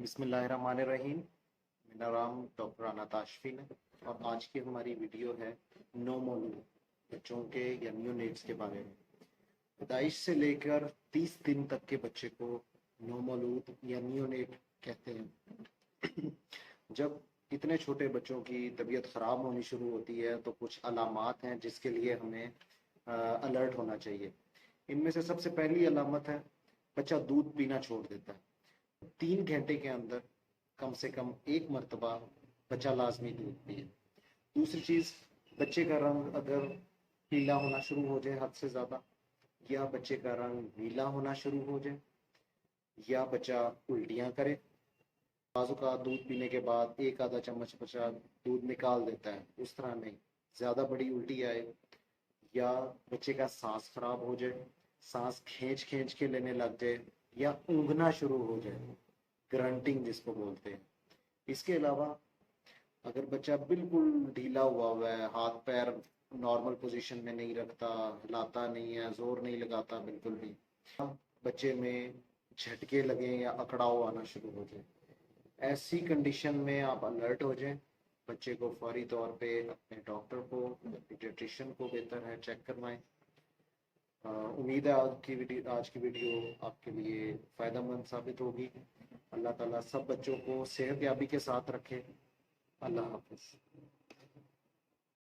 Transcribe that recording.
بسم اللہ الرحمن الرحیم۔ میرا نام ڈاکٹر انات آشفین ہے اور آج کی ہماری ویڈیو ہے نو مولود بچوں کے یا نیونیٹس کے بارے میں۔ پیدائش سے لے کر 30 دن تک کے بچے کو نو مولود یا نیونیٹ کہتے ہیں۔ جب اتنے چھوٹے بچوں کی طبیعت خراب ہونی شروع ہوتی ہے تو کچھ علامات ہیں جس کے لیے ہمیں الرٹ ہونا چاہیے۔ ان میں سے سب سے پہلی علامت ہے بچہ دودھ پینا چھوڑ دیتا ہے۔ 3 گھنٹے کے اندر کم سے کم ایک مرتبہ بچہ لازمی دودھ پیے۔ دوسری چیز، بچے کا رنگ اگر پیلا ہونا شروع ہو جائے حد سے زیادہ، یا بچے کا رنگ نیلا ہونا شروع ہو جائے، یا بچہ الٹیاں کرے، بعض اوقات دودھ پینے کے بعد ایک آدھا چمچ بچہ دودھ نکال دیتا ہے، اس طرح نہیں، زیادہ بڑی الٹی آئے، یا بچے کا سانس خراب ہو جائے، سانس کھینچ کھینچ کے لینے لگ جائے، یا اونگنا شروع ہو جائے، گرنٹنگ جس کو بولتے ہیں۔ اس کے علاوہ اگر بچہ بالکل ڈھیلا ہوا ہے، ہاتھ پیر نارمل پوزیشن میں نہیں رکھتا، ہلاتا نہیں ہے، زور نہیں لگاتا بالکل بھی، بچے میں جھٹکے لگیں یا اکڑاؤ آنا شروع ہو جائے، ایسی کنڈیشن میں آپ الرٹ ہو جائیں، بچے کو فوری طور پہ اپنے ڈاکٹر کو، پیڈیاٹریشین کو بہتر ہے چیک کروائیں۔ امید ہے آج کی ویڈیو آپ کے لیے فائدہ مند ثابت ہوگی۔ اللہ تعالیٰ سب بچوں کو صحت یابی کے ساتھ رکھے۔ اللہ حافظ۔